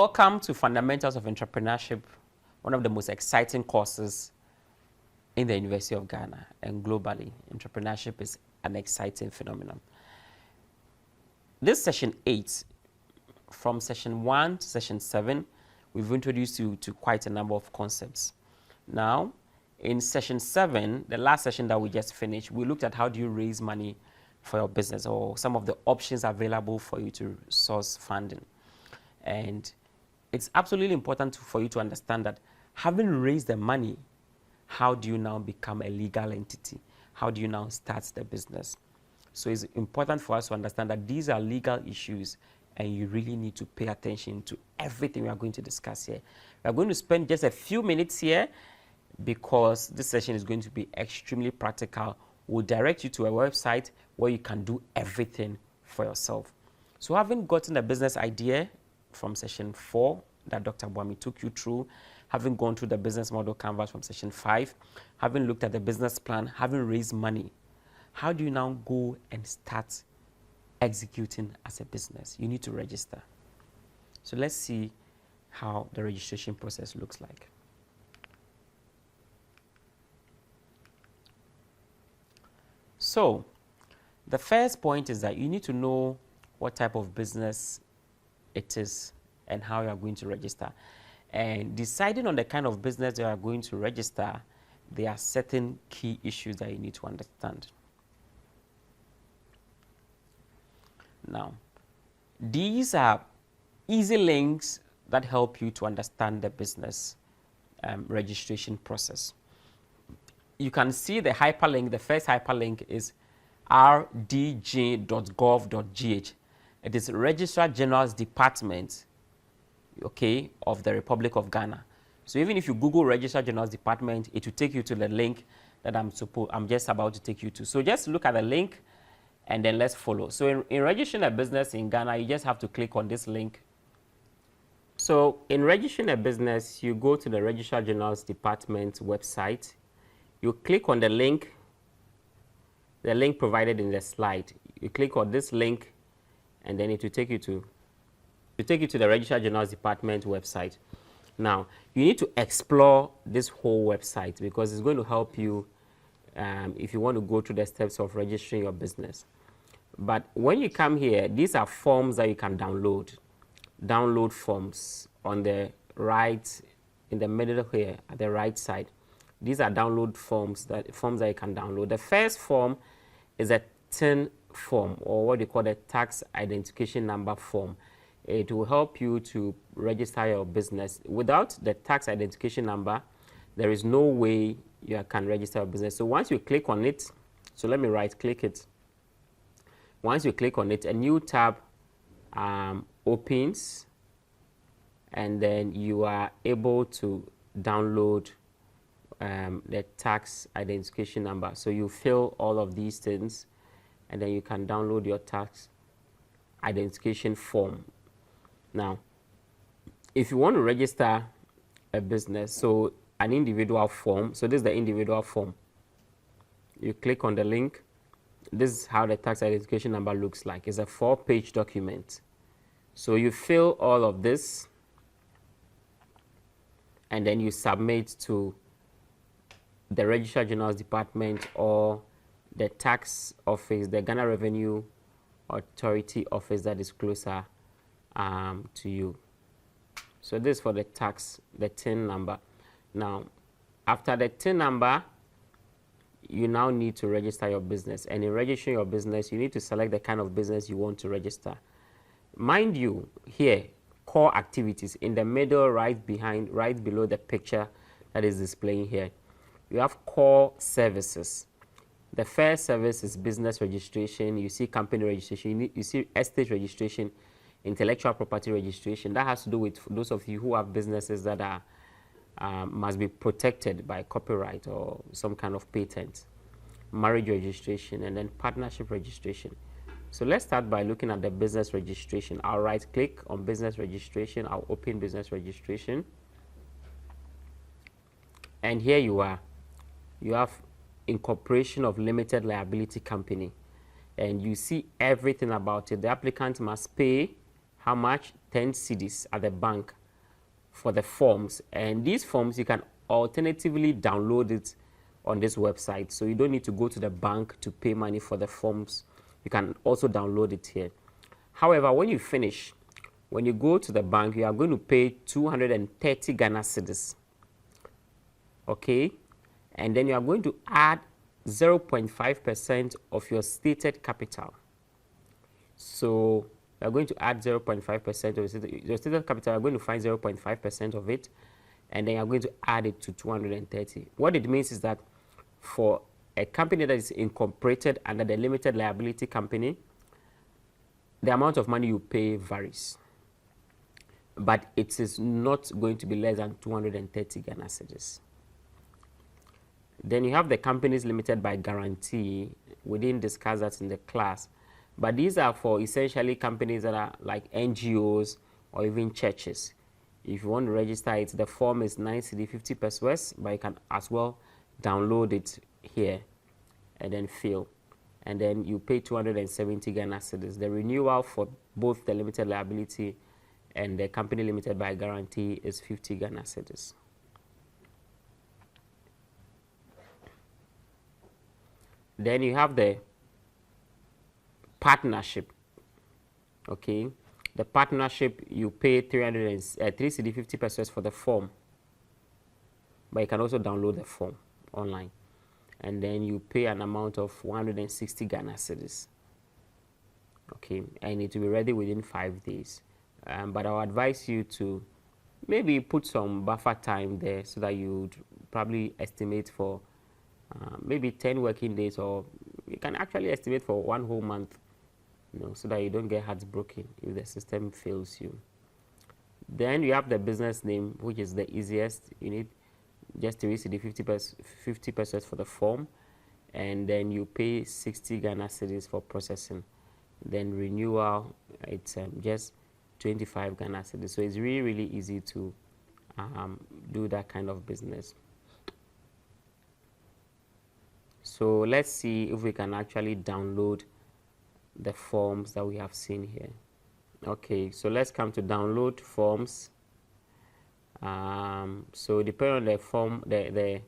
Welcome to Fundamentals of Entrepreneurship, one of the most exciting courses in the University of Ghana and globally. Entrepreneurship is an exciting phenomenon. This session 8, from session 1 to session 7, we've introduced you to quite a number of concepts. Now, in session 7, the last session that we just finished, we looked at how do you raise money for your business or some of the options available for you to source funding. And it's absolutely important for you to understand that having raised the money, how do you now become a legal entity? How do you now start the business? So it's important for us to understand that these are legal issues and you really need to pay attention to everything we are going to discuss here. We are going to spend just a few minutes here because this session is going to be extremely practical. We'll direct you to a website where you can do everything for yourself. So having gotten a business idea from session 4 that Dr. Boami took you through, having gone through the business model canvas from session 5, having looked at the business plan, having raised money, how do you now go and start executing as a business? You need to register. So let's see how the registration process looks like. So the first point is that you need to know what type of business it is and how you are going to register. And deciding on the kind of business you are going to register, there are certain key issues that you need to understand. Now, these are easy links that help you to understand the business registration process. You can see the hyperlink. The first hyperlink is rdg.gov.gh. It is Registrar General's Department, okay, of the Republic of Ghana. So even if you Google Registrar General's Department, it will take you to the link that I'm just about to take you to. So just look at the link and then let's follow. So in registering a business in Ghana, you just have to click on this link. So in registering a business, you go to the Registrar General's Department website. You click on the link provided in the slide. You click on this link and then it will take you to the Registrar General's Department website. Now, you need to explore this whole website because it's going to help you if you want to go through the steps of registering your business. But when you come here, these are forms that you can download. Download forms on the right, in the middle here, at the right side. These are download forms that you can download. The first form is a TIN form, or what they call the tax identification number form. It will help you to register your business. Without the tax identification number, there is no way you can register your business. So once you click on it, so let me right click it. Once you click on it, a new tab opens, and then you are able to download the tax identification number. So you fill all of these things and then you can download your tax identification form. Now, if you want to register a business, so an individual form, so this is the individual form. You click on the link. This is how the tax identification number looks like. It's a 4-page document. So you fill all of this and then you submit to the Registrar General's Department or the tax office, the Ghana Revenue Authority office that is closer to you. So this is for the tax, the TIN number. Now, after the TIN number, you now need to register your business. And in registering your business, you need to select the kind of business you want to register. Mind you, here, core activities in the middle, right below the picture that is displaying here. You have core services. The first service is business registration. You see company registration. You see estate registration, intellectual property registration. That has to do with those of you who have businesses that are must be protected by copyright or some kind of patent. Marriage registration, and then partnership registration. So let's start by looking at the business registration. I'll right click on business registration. I'll open business registration. And here you are. You have incorporation of limited liability company. And you see everything about it. The applicant must pay how much? 10 cedis at the bank for the forms, and these forms you can alternatively download it on this website, so you don't need to go to the bank to pay money for the forms. You can also download it here. However, when you finish, when you go to the bank, you are going to pay 230 Ghana cedis, okay, and then you are going to add 0.5% of your stated capital. So you are going to add 0.5% of your stated capital. You are going to find 0.5% of it, and then you are going to add it to 230. What it means is that for a company that is incorporated under the limited liability company, the amount of money you pay varies, but it is not going to be less than 230 Ghana cedis. Then you have the companies limited by guarantee. We didn't discuss that in the class, but these are for essentially companies that are like NGOs or even churches. If you want to register it, the form is 9 cedi 50 pesos, but you can as well download it here and then fill, and then you pay 270 Ghana cedis. The renewal for both the limited liability and the company limited by guarantee is 50 Ghana cedis. Then you have the partnership, okay. The partnership, you pay 3 cedi 50 pesos for the form, but you can also download the form online, and then you pay an amount of 160 Ghana cedis, okay, and it will be ready within 5 days. But I would advise you to maybe put some buffer time there, so that you would probably estimate for maybe 10 working days, or you can actually estimate for 1 whole month, so that you don't get heartbroken if the system fails you. Then you have the business name, which is the easiest. You need just 3 cedi 50 pesos for the form, and then you pay 60 Ghana cedis for processing. Then renewal, it's just 25 Ghana cedis. So it's really, really easy to do that kind of business. So let's see if we can actually download the forms that we have seen here. Okay, so let's come to download forms. So depending on the form, the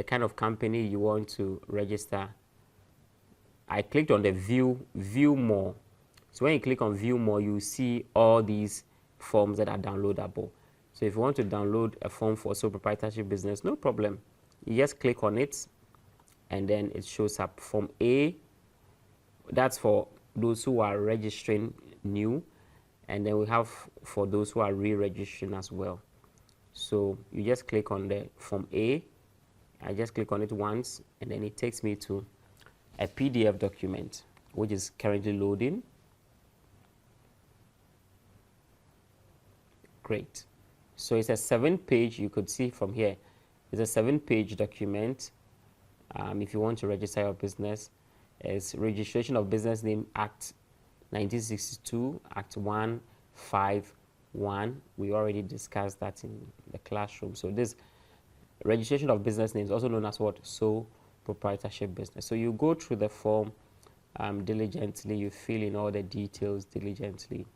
kind of company you want to register, I clicked on the view more. So when you click on view more, you see all these forms that are downloadable. So if you want to download a form for sole proprietorship business, no problem. You just click on it, and then it shows up. Form A, that's for those who are registering new, and then we have for those who are re-registering as well. So you just click on the Form A. I just click on it once, and then it takes me to a PDF document, which is currently loading. Great. So it's a 7-page, you could see from here, it's a 7-page document. If you want to register your business, it's Registration of Business Name Act 1962, Act 151. We already discussed that in the classroom. So this registration of business names, also known as what? Sole proprietorship business. So you go through the form diligently, you fill in all the details diligently,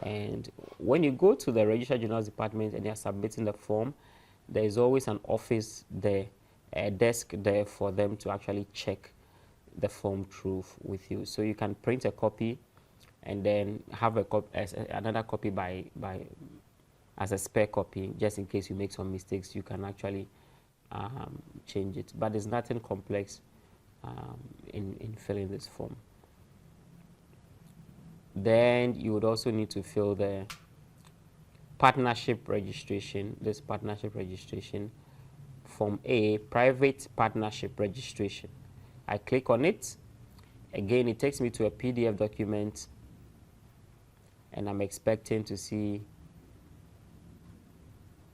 and when you go to the Registrar General's department and you're submitting the form, there is always an office there, a desk there for them to actually check the form through with you. So you can print a copy and then have another copy as a spare copy, just in case you make some mistakes. You can actually change it, but there's nothing complex in filling this form. Then you would also need to fill the partnership registration. This partnership registration, Form A, private partnership registration. I click on it. Again, it takes me to a PDF document, and I'm expecting to see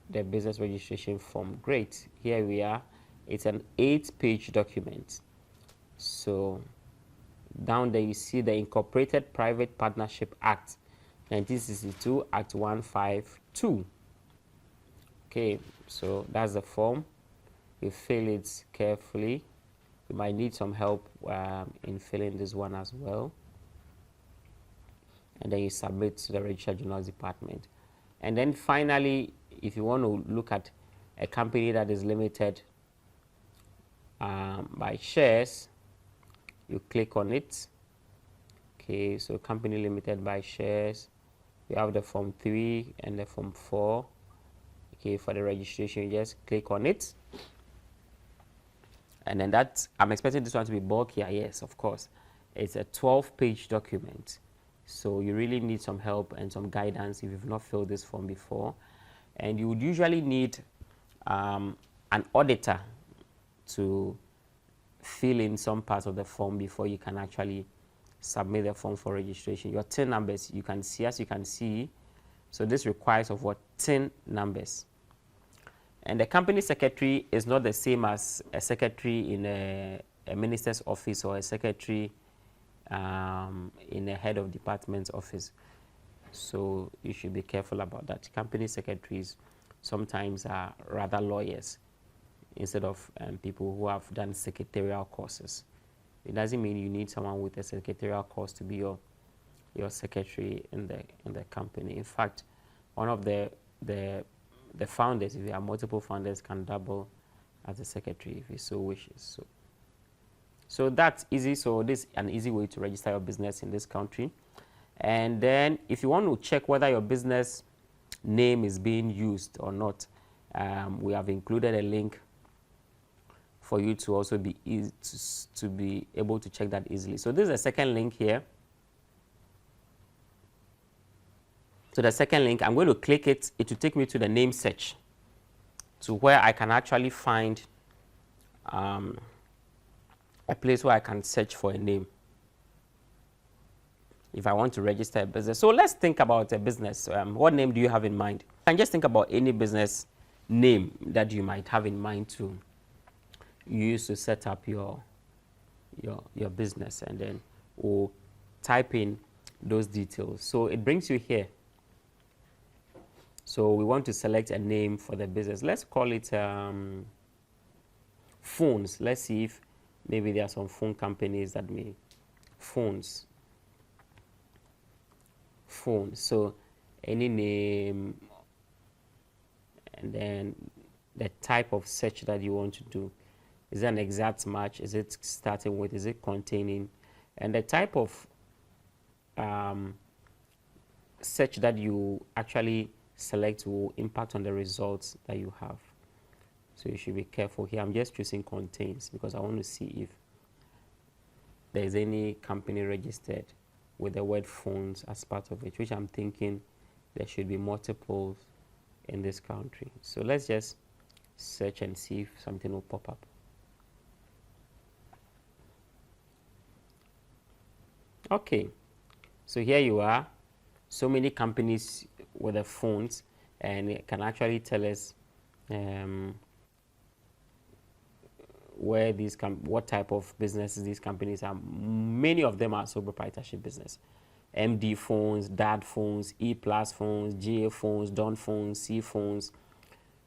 the business registration form. Great. Here we are. It's an 8-page document. So down there you see the Incorporated Private Partnership Act 1962, Act 152. Okay, so that's the form. You fill it carefully. You might need some help in filling this one as well. and then you submit to the Registrar General's Department. And then finally, if you want to look at a company that is limited by shares, you click on it. Okay, so company limited by shares, we have the form 3 and the form 4. Okay, for the registration, you just click on it. And then that, I'm expecting this one to be bulkier. Yes, of course. It's a 12-page document. So you really need some help and some guidance if you've not filled this form before. And you would usually need an auditor to fill in some parts of the form before you can actually submit the form for registration. Your TIN numbers, you can see, as you can see, so this requires of what? TIN numbers. And the company secretary is not the same as a secretary in a minister's office or a secretary in a head of department's office. So you should be careful about that. Company secretaries sometimes are rather lawyers instead of people who have done secretarial courses. It doesn't mean you need someone with a secretarial course to be your secretary in the company. In fact, one of the founders, if you have multiple founders, can double as a secretary if he so wishes. So that's easy. So this is an easy way to register your business in this country. And then if you want to check whether your business name is being used or not, we have included a link for you to also be easy to be able to check that easily. So this is a second link here. So the second link, I'm going to click it. It will take me to the name search, to where I can actually find a place where I can search for a name if I want to register a business. So let's think about a business. What name do you have in mind? You can just think about any business name that you might have in mind to use to set up your business, and then we'll type in those details. So it brings you here. So we want to select a name for the business. Let's call it phones. Let's see if maybe there are some phone companies that may phones. So any name, and then the type of search that you want to do. Is it an exact match? Is it starting with? Is it containing? And the type of search that you actually select will impact on the results that you have. So you should be careful here. I'm just choosing contains because I want to see if there's any company registered with the word phones as part of it, which I'm thinking there should be multiples in this country. So let's just search and see if something will pop up. Okay, so here you are. So many companies with the phones, and it can actually tell us where these what type of businesses these companies are. Many of them are sole proprietorship business. MD phones, DAD phones, E+ phones, GA phones, DON phones, C phones.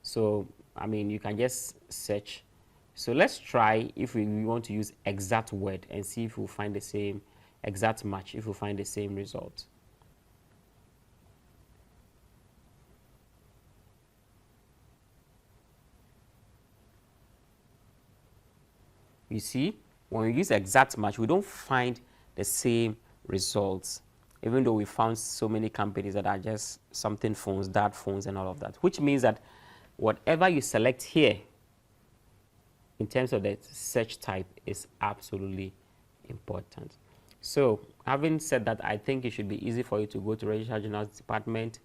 So I mean, you can just search. So let's try if we want to use exact word and see if we'll find the same exact match, if we'll find the same result. You see, when we use exact match, we don't find the same results, even though we found so many companies that are just something phones, DAD phones, and all of that, which means that whatever you select here in terms of the search type is absolutely important. So having said that, I think it should be easy for you to go to Registrar General's Department,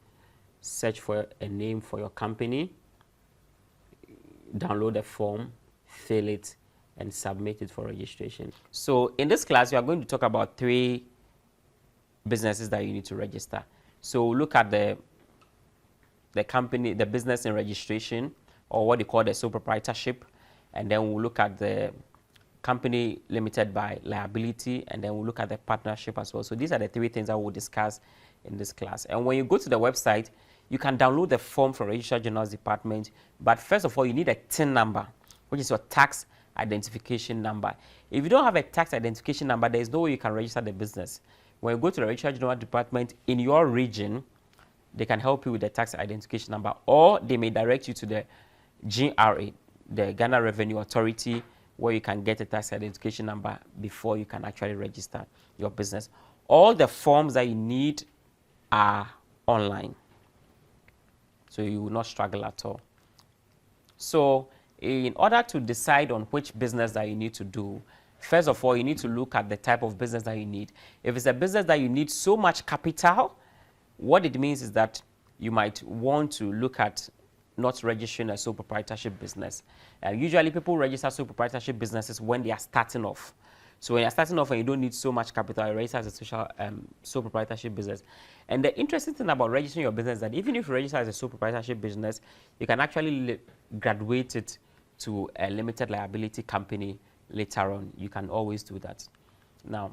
search for a name for your company, download the form, fill it, and submit it for registration. So in this class, we are going to talk about 3 businesses that you need to register. So look at the company, the business in registration, or what they call the sole proprietorship, and then we'll look at the company limited by liability, and then we'll look at the partnership as well. So these are the 3 things that we'll discuss in this class. And when you go to the website, you can download the form from Registrar General's Department, but first of all, you need a TIN number, which is your tax identification number. If you don't have a tax identification number, there is no way you can register the business, When you go to the Registrar General Department in your region, they can help you with the tax identification number, or they may direct you to the GRA, the Ghana Revenue Authority, where you can get a tax identification number before you can actually register your business. All the forms that you need are online, so you will not struggle at all. So in order to decide on which business that you need to do, first of all, you need to look at the type of business that you need. If it's a business that you need so much capital, what it means is that you might want to look at not registering a sole proprietorship business. Usually people register sole proprietorship businesses when they are starting off. So when you're starting off and you don't need so much capital, you register as a sole proprietorship business. And the interesting thing about registering your business is that even if you register as a sole proprietorship business, you can actually graduate it to a limited liability company later on. You can always do that. Now,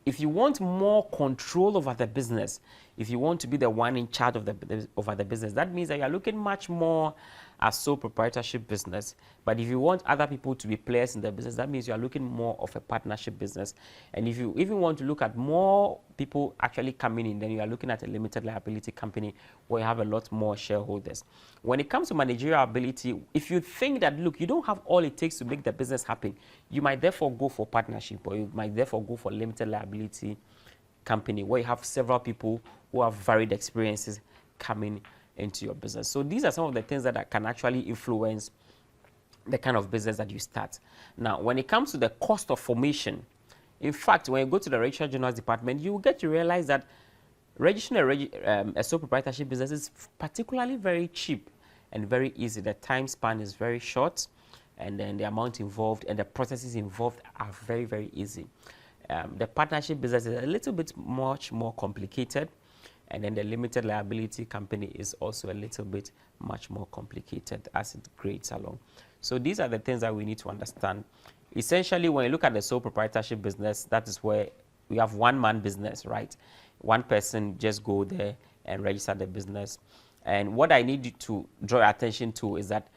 if you want more control over the business, if you want to be the one in charge of over the business, that means that you are looking much more as sole proprietorship business. But if you want other people to be players in the business, that means you are looking more of a partnership business. And if you even want to look at more people actually coming in, then you are looking at a limited liability company where you have a lot more shareholders. When it comes to managerial ability, if you think that, look, you don't have all it takes to make the business happen, you might therefore go for partnership, or you might therefore go for limited liability company where you have several people who have varied experiences coming into your business. So these are some of the things that can actually influence the kind of business that you start. Now, when it comes to the cost of formation, in fact, when you go to the Registrar General's Department, you will get to realize that registering a sole proprietorship business is particularly very cheap and very easy. The time span is very short, and then the amount involved and the processes involved are very, very easy. The partnership business is a little bit much more complicated, and then the limited liability company is also a little bit much more complicated as it grades along. So these are the things that we need to understand. Essentially, when you look at the sole proprietorship business, that is where we have one-man business, right? One person just go there and register the business. And what I need you to draw your attention to is that,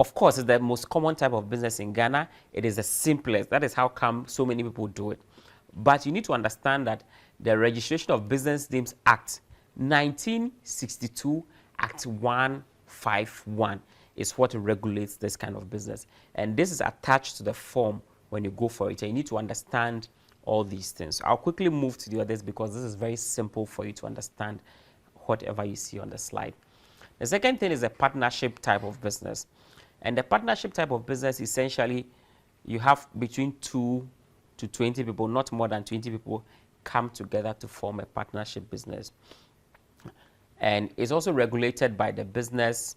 of course, it's the most common type of business in Ghana. It is the simplest. That is how come so many people do it. But you need to understand that the Registration of Business Names Act 1962, Act 151, is what regulates this kind of business. And this is attached to the form when you go for it. And you need to understand all these things. I'll quickly move to the others because this is very simple for you to understand whatever you see on the slide. The second thing is a partnership type of business. And the partnership type of business, essentially, you have between 2 to 20 people, not more than 20 people, come together to form a partnership business. And it's also regulated by the Business,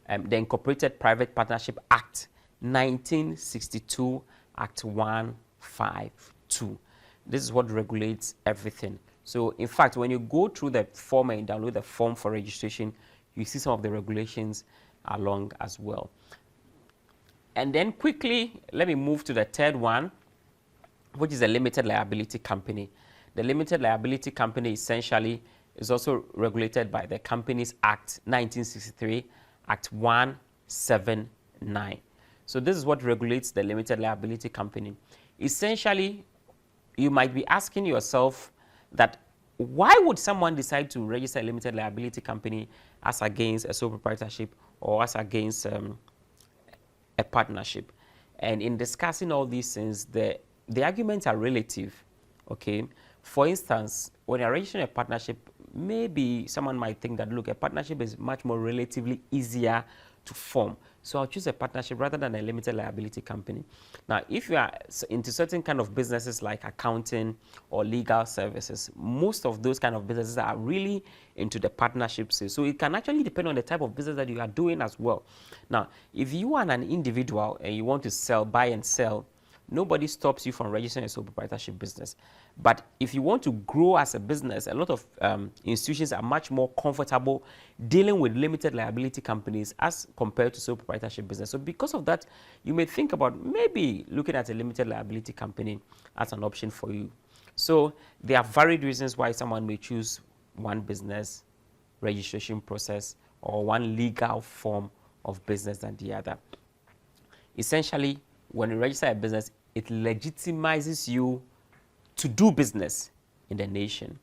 the Incorporated Private Partnership Act 1962, Act 152. This is what regulates everything. So, in fact, when you go through the form and download the form for registration, you see some of the regulations along as well. And then quickly, let me move to the third one, which is a limited liability company. The limited liability company essentially is also regulated by the Companies Act 1963, Act 179. So this is what regulates the limited liability company. Essentially, you might be asking yourself that why would someone decide to register a limited liability company as against a sole proprietorship or as against a partnership? And in discussing all these things, the arguments are relative, okay? For instance, when you're registering a partnership, maybe someone might think that, look, a partnership is much more relatively easier to form. So I'll choose a partnership rather than a limited liability company. Now, if you are into certain kind of businesses like accounting or legal services, most of those kind of businesses are really into the partnerships. So it can actually depend on the type of business that you are doing as well. Now, if you are an individual and you want to buy and sell, nobody stops you from registering a sole proprietorship business. But if you want to grow as a business, a lot of institutions are much more comfortable dealing with limited liability companies as compared to sole proprietorship business. So because of that, you may think about maybe looking at a limited liability company as an option for you. So there are varied reasons why someone may choose one business registration process or one legal form of business than the other. Essentially, when you register a business, it legitimizes you to do business in the nation.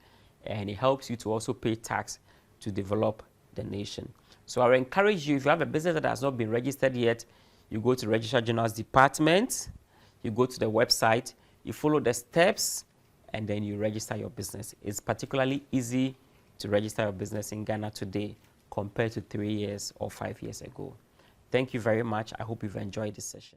And it helps you to also pay tax to develop the nation. So I encourage you, if you have a business that has not been registered yet, you go to Registrar General's department, you go to the website, you follow the steps, and then you register your business. It's particularly easy to register your business in Ghana today compared to 3 years or 5 years ago. Thank you very much. I hope you've enjoyed this session.